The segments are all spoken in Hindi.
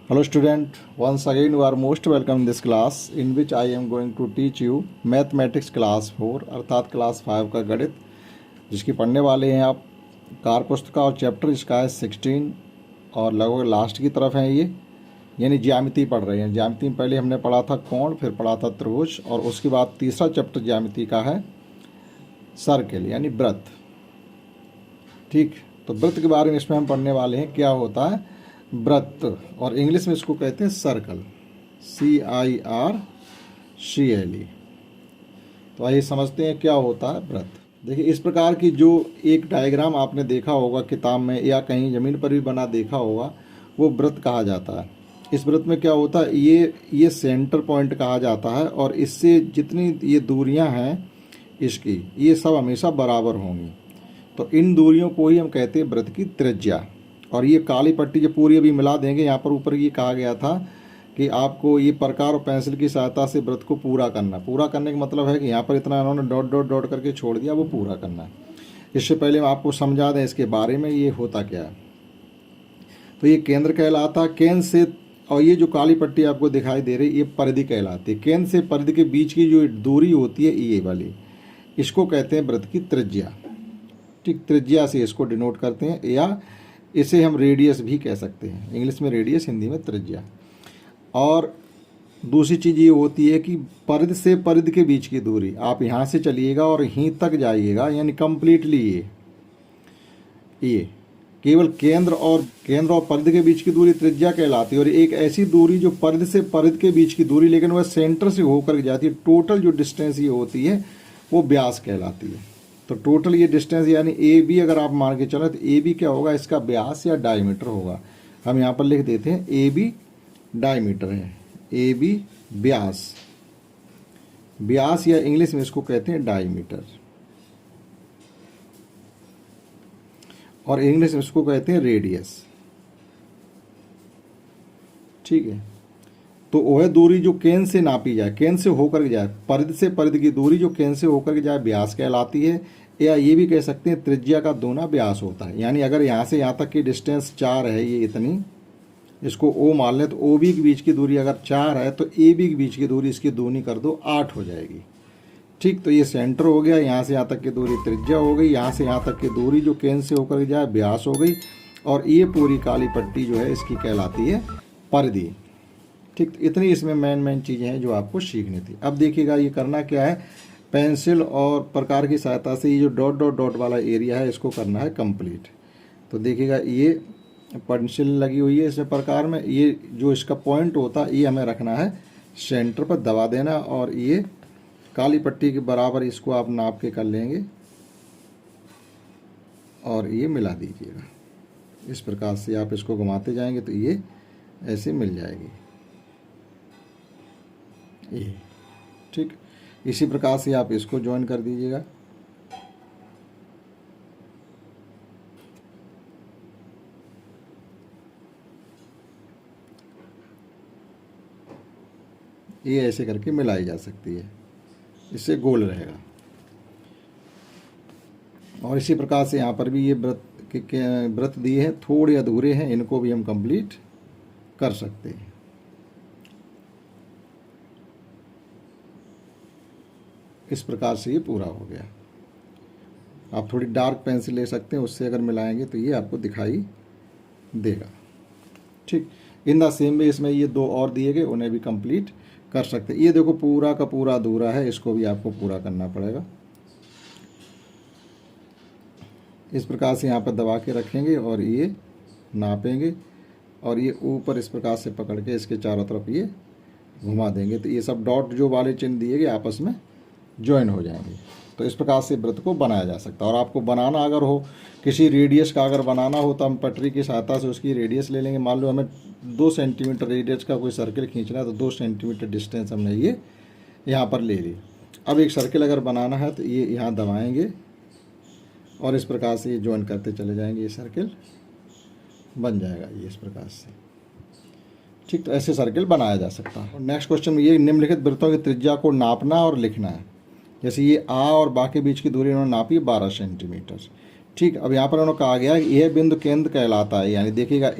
Hello student, once again you are most welcome in this class in which I am going to teach you mathematics class 4 अर्थात क्लास 5 का गणित, जिसकी पढ़ने वाले हैं आप कार्य पुस्तक और चैप्टर इसका है 16 और लगभग लास्ट की तरफ है ये, यानी ज्यामिति पढ़ रहे हैं। ज्यामिति में पहले हमने पढ़ा था कोण, फिर पढ़ा था त्रिभुज और उसके बाद तीसरा चैप्टर ज्यामिति का है सर्किल यानी वृत्त। ठीक, तो वृत्त के बारे में इसमें हम पढ़ने वाले हैं क्या होता है वृत्त, और इंग्लिश में इसको कहते हैं सर्कल, CIRCLE। तो आइए समझते हैं क्या होता है वृत्त। देखिए, इस प्रकार की जो एक डायग्राम आपने देखा होगा किताब में या कहीं ज़मीन पर भी बना देखा होगा, वो वृत्त कहा जाता है। इस वृत्त में क्या होता है, ये सेंटर पॉइंट कहा जाता है और इससे जितनी ये दूरियां हैं इसकी, ये सब हमेशा बराबर होंगी। तो इन दूरियों को ही हम कहते हैं वृत्त की त्रिज्या। और ये काली पट्टी जो पूरी अभी मिला देंगे, यहाँ पर ऊपर ये कहा गया था कि आपको ये प्रकार और पेंसिल की सहायता से वृत्त को पूरा करना। पूरा करने का मतलब है कि यहाँ पर इतना इन्होंने डॉट डॉट डॉट करके छोड़ दिया, वो पूरा करना है। इससे पहले हम आपको समझा दें इसके बारे में ये होता क्या है। तो ये केंद्र कहलाता, केंद्र से, और ये जो काली पट्टी आपको दिखाई दे रही है ये परिधि कहलाती है। केंद्र से परिधि के बीच की जो दूरी होती है ये वाली, इसको कहते हैं वृत्त की त्रिज्या। ठीक, त्रिज्या से इसको डिनोट करते हैं, या इसे हम रेडियस भी कह सकते हैं। इंग्लिश में रेडियस, हिंदी में त्रिज्या। और दूसरी चीज़ ये होती है कि परिधि से परिधि के बीच की दूरी, आप यहाँ से चलिएगा और यहीं तक जाइएगा, यानी कंप्लीटली ये केवल केंद्र और परिधि के बीच की दूरी त्रिज्या कहलाती है। और एक ऐसी दूरी जो परिधि से परिधि के बीच की दूरी, लेकिन वह सेंटर से होकर जाती है, टोटल जो डिस्टेंस ये होती है वो व्यास कहलाती है। तो टोटल ये डिस्टेंस यानी AB अगर आप मान के चलें तो AB क्या होगा, इसका व्यास या डायमीटर होगा। हम यहाँ पर लिख देते हैं AB डायमीटर है, AB व्यास या इंग्लिश में इसको कहते हैं डायमीटर, और इंग्लिश में इसको कहते हैं रेडियस। ठीक है, तो वह दूरी जो केंद्र से नापी जाए, केंद्र से होकर के जाए, परिधि से परिधि की दूरी जो केंद्र से होकर के जाए व्यास कहलाती है, या ये भी कह सकते हैं त्रिज्या का दोना व्यास होता है। यानी अगर यहाँ से यहाँ तक की डिस्टेंस 4 है, ये इतनी, इसको O मान लें, तो OB के बीच की दूरी अगर 4 है तो AB के बीच की दूरी इसकी दूनी कर दो, 8 हो जाएगी। ठीक, तो ये सेंटर हो गया, यहाँ से यहाँ तक की दूरी त्रिज्या हो गई, यहाँ से यहाँ तक की दूरी जो केंद्र से होकर के जाए व्यास हो गई, और ये पूरी काली पट्टी जो है इसकी कहलाती है परिधि। ठीक, तो इतनी इसमें मेन चीज़ें हैं जो आपको सीखनी थी। अब देखिएगा ये करना क्या है, पेंसिल और प्रकार की सहायता से ये जो डॉट डॉट डॉट वाला एरिया है इसको करना है कंप्लीट। तो देखिएगा ये पेंसिल लगी हुई है इसमें प्रकार में, ये जो इसका पॉइंट होता है ये हमें रखना है सेंटर पर, दबा देना, और ये काली पट्टी के बराबर इसको आप नाप के कर लेंगे और ये मिला दीजिएगा। इस प्रकार से आप इसको घुमाते जाएंगे तो ये ऐसे मिल जाएगी ये। ठीक, इसी प्रकार से आप इसको ज्वाइन कर दीजिएगा। ये ऐसे करके मिलाई जा सकती है, इससे गोल रहेगा। और इसी प्रकार से यहाँ पर भी ये वृत्त दिए हैं, थोड़े अधूरे हैं, इनको भी हम कंप्लीट कर सकते हैं। इस प्रकार से ये पूरा हो गया। आप थोड़ी डार्क पेंसिल ले सकते हैं, उससे अगर मिलाएंगे तो ये आपको दिखाई देगा। ठीक, इन द सेम वे इसमें ये 2 और दिए गए, उन्हें भी कंप्लीट कर सकते हैं। ये देखो पूरा का पूरा अधूरा है, इसको भी आपको पूरा करना पड़ेगा। इस प्रकार से यहाँ पर दबा के रखेंगे और ये नापेंगे, और ये ऊपर इस प्रकार से पकड़ के इसके चारों तरफ ये घुमा देंगे, तो ये सब डॉट जो वाले चिन्ह दिए गए आपस में ज्वाइन हो जाएंगे। तो इस प्रकार से वृत्त को बनाया जा सकता है। और आपको बनाना अगर हो, किसी रेडियस का अगर बनाना हो, तो हम पटरी की सहायता से उसकी रेडियस ले लेंगे। मान लो हमें 2 सेंटीमीटर रेडियस का कोई सर्किल खींचना है, तो 2 सेंटीमीटर डिस्टेंस हमने ये यहाँ पर ले ली। अब एक सर्किल अगर बनाना है तो ये यहाँ दबाएंगे और इस प्रकार से ये ज्वाइन करते चले जाएंगे, ये सर्किल बन जाएगा ये इस प्रकार से। ठीक, तो ऐसे सर्किल बनाया जा सकता है। नेक्स्ट क्वेश्चन में ये निम्नलिखित वृत्तों की त्रिज्या को नापना और लिखना है। जैसे ये A और बा के बीच की दूरी उन्होंने नापी 12 सेंटीमीटर। ठीक, अब यहाँ पर उन्होंने कहा गया कि यह बिंदु केंद्र कहलाता है। यानी देखिएगा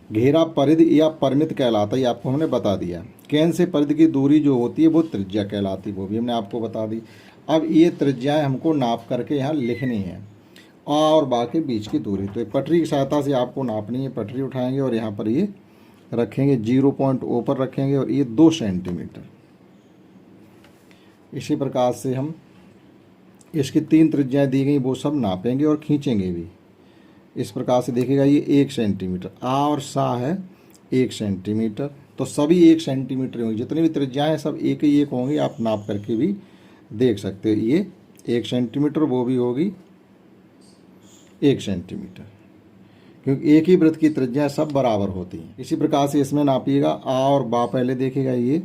घेरा परिधि या परिमित कहलाता है, ये आपको हमने बता दिया। केंद्र से परिधि की दूरी जो होती है वो त्रिज्या कहलाती है, वो भी हमने आपको बता दी। अब ये त्रिज्याएं हमको नाप करके यहाँ लिखनी है, और बाकी बीच की दूरी तो पटरी की सहायता से आपको नापनी है। पटरी उठाएंगे और यहाँ पर ये रखेंगे, 0.0 पर रखेंगे और ये 2 सेंटीमीटर। इसी प्रकार से हम इसकी 3 त्रिज्याएं दी गई वो सब नापेंगे और खींचेंगे भी। इस प्रकार से देखिएगा ये 1 सेंटीमीटर, आ और सा है 1 सेंटीमीटर, तो सभी 1 सेंटीमीटर होंगी। जितनी भी त्रिज्याएं हैं सब एक ही एक होंगी, आप नाप करके भी देख सकते हो। ये 1 सेंटीमीटर, वो भी होगी 1 सेंटीमीटर, क्योंकि एक ही वृत्त की त्रिज्याएं सब बराबर होती हैं। इसी प्रकार से इसमें नापिएगा, आ और बा पहले देखिएगा, ये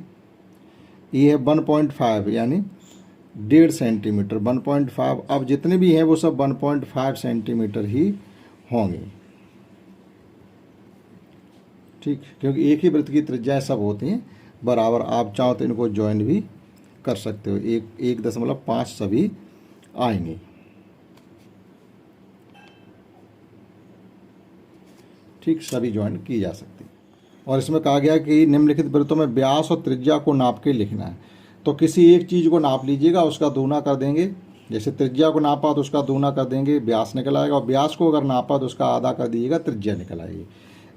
है 1.5 यानी 1.5 सेंटीमीटर, 1.5। अब जितने भी हैं वो सब 1.5 सेंटीमीटर ही होंगे, ठीक, क्योंकि एक ही वृत्त की त्रिज्याएं सब होती हैं बराबर। आप चाहो तो इनको ज्वाइन भी कर सकते हो, 1.5 सभी आएंगे। ठीक, सभी ज्वाइन की जा सकती है। और इसमें कहा गया कि निम्नलिखित वृत्तों में व्यास और त्रिज्या को नाप के लिखना है। तो किसी एक चीज़ को नाप लीजिएगा, उसका दूना कर देंगे। जैसे त्रिज्या को नापा तो उसका दूना कर देंगे, व्यास निकल आएगा। और व्यास को अगर नापा तो उसका आधा कर दीजिएगा, त्रिज्या निकल आएगी।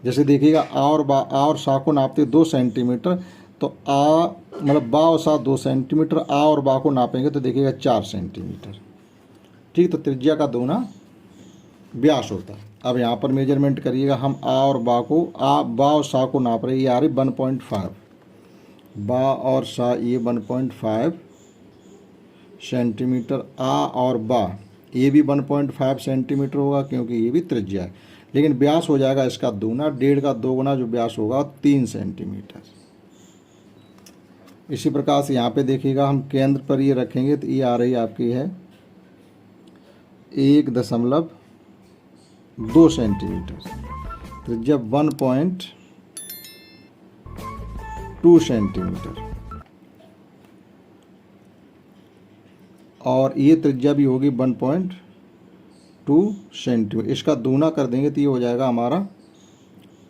जैसे देखिएगा, आ और सा को नापते 2 सेंटीमीटर, तो आ मतलब बा और सा 2 सेंटीमीटर, आ और बा को नापेंगे तो देखिएगा 4 सेंटीमीटर। ठीक, तो त्रिज्या का दूना व्यास होता है। अब यहाँ पर मेजरमेंट करिएगा, हम आ और बा को, बा और सा को नाप रहे हैं, ये आ रही 1.5, बा और सा ये 1.5 सेंटीमीटर, आ और बा ये भी 1.5 सेंटीमीटर होगा, क्योंकि ये भी त्रिज्या है। लेकिन व्यास हो जाएगा इसका दूना, 1.5 का 2 गुना जो व्यास होगा 3 सेंटीमीटर। इसी प्रकार से यहाँ पे देखिएगा, हम केंद्र पर ये रखेंगे तो ये आ रही आपकी है 1.2 सेंटीमीटर, त्रिज्या 1.2 सेंटीमीटर, और ये त्रिज्या भी होगी 1.2 सेंटीमीटर। इसका दूना कर देंगे तो ये हो जाएगा हमारा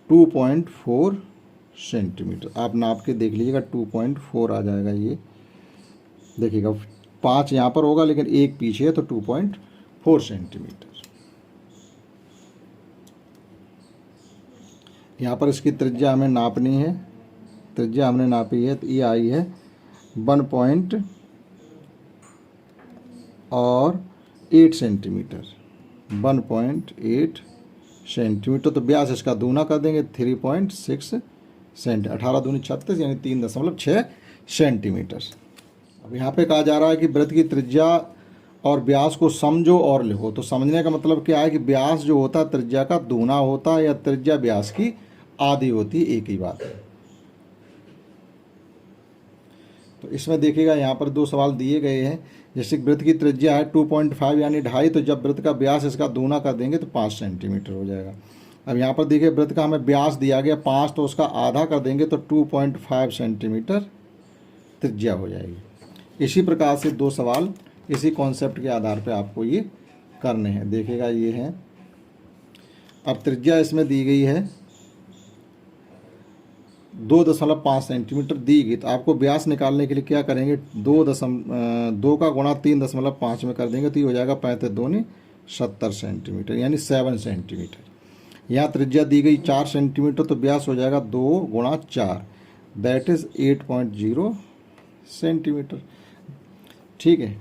2.4 सेंटीमीटर। आप नाप के देख लीजिएगा, 2.4 आ जाएगा। ये देखिएगा 5 यहाँ पर होगा, लेकिन 1 पीछे है, तो 2.4 सेंटीमीटर। यहाँ पर इसकी त्रिज्या हमें नापनी है, त्रिज्या हमने नापी है तो ये आई है 1.8 सेंटीमीटर, 1.8 सेंटीमीटर। तो व्यास इसका दूना कर देंगे 3.6 सेंटीमीटर, 18 दूनी 36 यानी 3.6 सेंटीमीटर। अब यहाँ पे कहा जा रहा है कि वृत्त की त्रिज्या और व्यास को समझो और लिखो। तो समझने का मतलब क्या है कि व्यास जो होता है त्रिज्या का दूना होता है, या त्रिज्या व्यास की आधी होती है, एक ही बात है। तो इसमें देखिएगा, यहाँ पर 2 सवाल दिए गए हैं। जैसे वृत्त की त्रिज्या है 2.5 यानी 2.5, तो जब वृत्त का व्यास इसका दूना कर देंगे तो 5 सेंटीमीटर हो जाएगा। अब यहाँ पर देखिए, वृत्त का हमें व्यास दिया गया 5, तो उसका आधा कर देंगे तो 2.5 सेंटीमीटर त्रिज्या हो जाएगी। इसी प्रकार से 2 सवाल इसी कॉन्सेप्ट के आधार पर आपको ये करने हैं। देखिएगा, ये हैं, अब त्रिज्या इसमें दी गई है 2.5 सेंटीमीटर दी गई, तो आपको व्यास निकालने के लिए क्या करेंगे, 2 का गुणा 3.5 में कर देंगे तो ये हो जाएगा 35 दूनी 70 सेंटीमीटर यानी 7 सेंटीमीटर। यहाँ त्रिज्या दी गई 4 सेंटीमीटर, तो व्यास हो जाएगा 2 गुणा 4, दैट इज़ 8.0 सेंटीमीटर। ठीक है,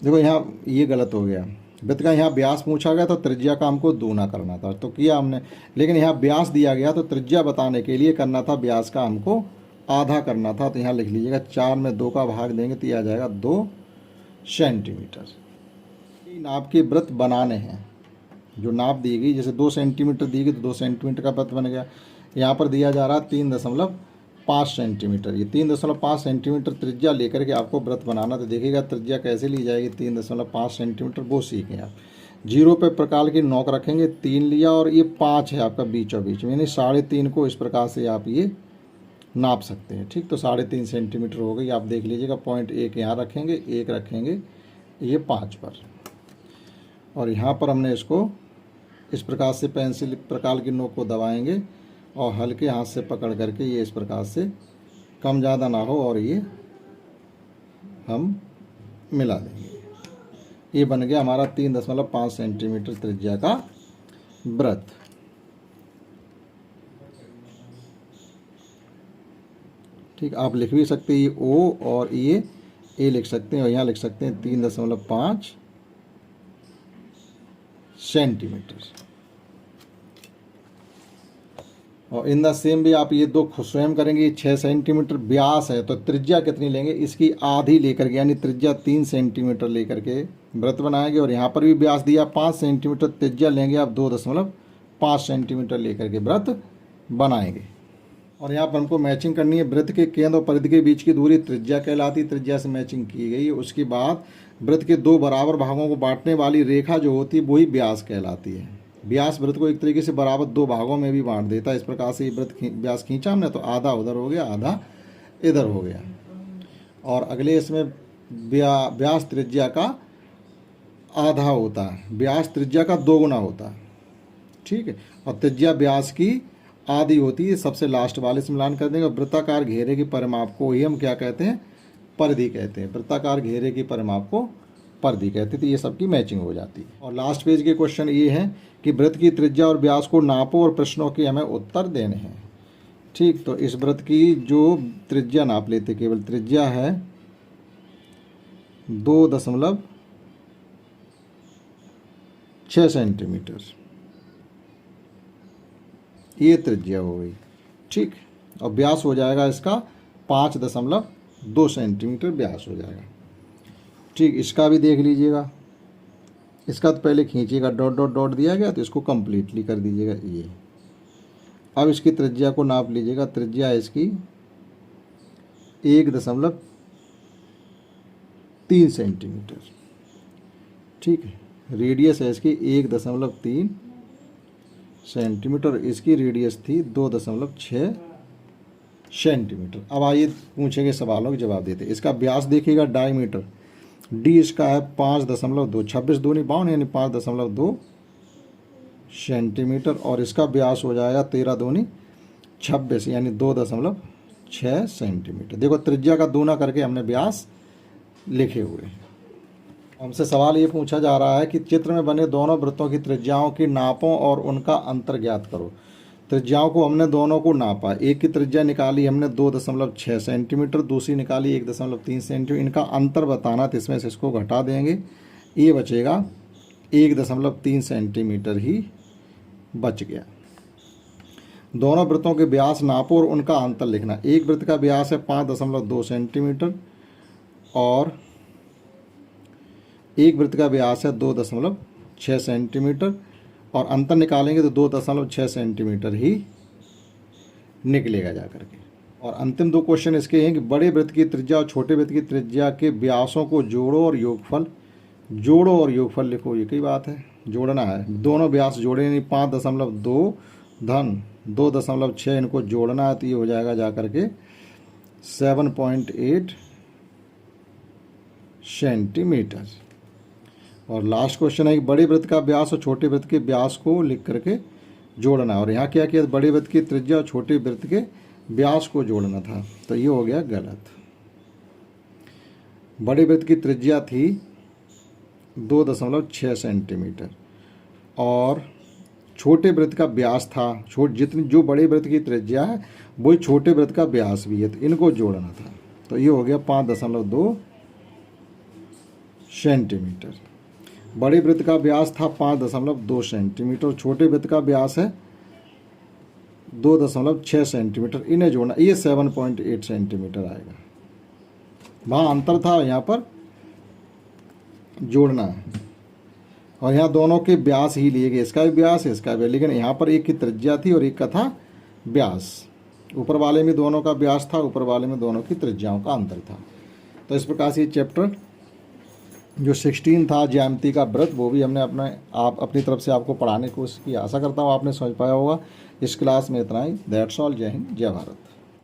देखो यहाँ ये गलत हो गया, वृत्त का यहाँ व्यास पूछा गया तो त्रिज्या का हमको दूना करना था, तो किया हमने। लेकिन यहाँ व्यास दिया गया तो त्रिज्या बताने के लिए करना था, व्यास का हमको आधा करना था। तो यहाँ लिख लीजिएगा, 4 में 2 का भाग देंगे तो ये आ जाएगा 2 सेंटीमीटर। नाप के वृत्त बनाने हैं, जो नाप दी गई, जैसे 2 सेंटीमीटर दी गई तो 2 सेंटीमीटर का वृत्त बन गया। यहाँ पर दिया जा रहा है 3.5 सेंटीमीटर, ये 3.5 सेंटीमीटर त्रिज्या लेकर के आपको वृत्त बनाना। तो देखिएगा त्रिज्या कैसे ली जाएगी, 3.5 सेंटीमीटर, वो सीखें आप। 0 पे प्रकार की नोक रखेंगे, 3 लिया और ये 5 है आपका बीचों बीच में, यानी 3.5 को इस प्रकार से आप ये नाप सकते हैं। ठीक, तो 3.5 सेंटीमीटर हो गई। आप देख लीजिएगा, पॉइंट 1 यहाँ रखेंगे, 1 रखेंगे ये 5 पर, और यहाँ पर हमने इसको इस प्रकार से पेंसिल प्रकार की नोक को दबाएंगे और हल्के हाथ से पकड़ करके ये इस प्रकार से कम ज़्यादा ना हो और ये हम मिला देंगे। ये बन गया हमारा 3.5 सेंटीमीटर त्रिज्या का वृत्त। ठीक, आप लिख भी सकते हैं ये ओ और ये ए लिख सकते हैं और यहाँ लिख सकते हैं 3.5 सेंटीमीटर। और इन द सेम भी आप ये दो स्वयं करेंगे। 6 सेंटीमीटर व्यास है तो त्रिज्या कितनी लेंगे, इसकी आधी लेकर के यानी त्रिज्या 3 सेंटीमीटर लेकर के वृत्त बनाएंगे। और यहाँ पर भी व्यास दिया 5 सेंटीमीटर, त्रिज्या लेंगे आप 2.5 सेंटीमीटर लेकर के वृत्त बनाएंगे। और यहाँ पर हमको मैचिंग करनी है। वृत्त के केंद्र और परिधि के बीच की दूरी त्रिज्या कहलाती, त्रिज्या से मैचिंग की गई। उसके बाद वृत्त के दो बराबर भागों को बांटने वाली रेखा जो होती है वही व्यास कहलाती है। व्यास वृत्त को एक तरीके से बराबर दो भागों में भी बांट देता है। इस प्रकार से वृत्त व्यास खींचा हमने तो आधा उधर हो गया, आधा इधर हो गया। और अगले इसमें व्यास त्रिज्या का आधा होता है, व्यास त्रिज्या का 2 गुना होता है। ठीक है, और त्रिज्या व्यास की आधी होती है। सबसे लास्ट वाले से मिलान कर देंगे। वृत्ताकार घेरे की परिमाप को ही हम क्या कहते हैं, परिधि कहते हैं। वृत्ताकार घेरे की परिमाप को परिधि कहते थे। ये सबकी मैचिंग हो जाती है। और लास्ट पेज के क्वेश्चन ये हैं कि वृत्त की त्रिज्या और व्यास को नापो और प्रश्नों के हमें उत्तर देने हैं। ठीक, तो इस वृत्त की जो त्रिज्या नाप लेते, केवल त्रिज्या है 2.6 सेंटीमीटर, ये त्रिज्या हो गई। ठीक, और व्यास हो जाएगा इसका 5.2 सेंटीमीटर व्यास हो जाएगा। ठीक, इसका भी देख लीजिएगा। इसका तो पहले खींचिएगा, डॉट डॉट डॉट दिया गया तो इसको कंप्लीटली कर दीजिएगा ये। अब इसकी त्रिज्या को नाप लीजिएगा। त्रिज्या है इसकी 1.3 सेंटीमीटर। ठीक है, रेडियस है इसकी 1.3 सेंटीमीटर। इसकी रेडियस थी 2.6 सेंटीमीटर। अब आइए पूछेंगे सवालों के जवाब देते। इसका व्यास देखिएगा, डायमीटर डी इसका है 5.2, 26 दूनी 52 यानी 5.2 सेंटीमीटर। और इसका व्यास हो जाएगा 13 दूनी 26 यानी 2.6 सेंटीमीटर। देखो त्रिज्या का दूना करके हमने व्यास लिखे हुए। हमसे सवाल ये पूछा जा रहा है कि चित्र में बने दोनों वृत्तों की त्रिज्याओं की नापों और उनका अंतर ज्ञात करो। त्रिज्याओं को हमने दोनों को नापा। एक की त्रिज्या निकाली हमने 2.6 सेंटीमीटर, दूसरी निकाली 1.3 सेंटीमीटर। इनका अंतर बताना तो इसमें से इसको घटा देंगे, ये बचेगा 1.3 सेंटीमीटर ही बच गया। दोनों वृत्तों के व्यास नापो और उनका अंतर लिखना। एक वृत्त का व्यास है 5.2 सेंटीमीटर और एक वृत्त का व्यास है 2.6 सेंटीमीटर और अंतर निकालेंगे तो 2.6 सेंटीमीटर ही निकलेगा जा करके। और अंतिम दो क्वेश्चन इसके हैं कि बड़े वृत्त की त्रिज्या और छोटे वृत्त की त्रिज्या के व्यासों को जोड़ो और योगफल लिखो। ये कई बात है, जोड़ना है। दोनों व्यास जोड़े यानी 5.2 धन 2.6 इनको जोड़ना है तो ये हो जाएगा जा करके 7.8 सेंटीमीटर। और लास्ट क्वेश्चन है कि बड़े वृत्त का व्यास और छोटे वृत्त के व्यास को लिख करके जोड़ना है। और यहाँ क्या किया, बड़े वृत्त की त्रिज्या और छोटे वृत्त के व्यास को जोड़ना था, तो ये हो गया गलत। बड़े वृत्त की त्रिज्या थी 2.6 सेंटीमीटर और छोटे वृत्त का व्यास था, जितनी जो बड़े वृत्त की त्रिज्या है वही छोटे वृत्त का व्यास भी है, तो इनको जोड़ना था, तो ये हो गया 5.2 सेंटीमीटर। बड़े वृत्त का व्यास था 5.2 सेंटीमीटर, छोटे वृत्त का व्यास है 2.6 सेंटीमीटर, इन्हें जोड़ना, ये 7.8 सेंटीमीटर आएगा। वहाँ अंतर था, यहाँ पर जोड़ना है। और यहाँ दोनों के व्यास ही लिए गए, इसका भी व्यास है इसका भी, लेकिन यहाँ पर एक की त्रिज्या थी और एक का था व्यास। ऊपर वाले में दोनों का व्यास था, ऊपर वाले में दोनों की त्रिज्याओं का अंतर था। तो इस प्रकार से ये चैप्टर जो 16 था ज्यामिति का वृत्त, वो भी हमने अपनी तरफ से आपको पढ़ाने की कोशिश की। आशा करता हूँ आपने समझ पाया होगा। इस क्लास में इतना ही। That's all. जय हिंद, जय भारत।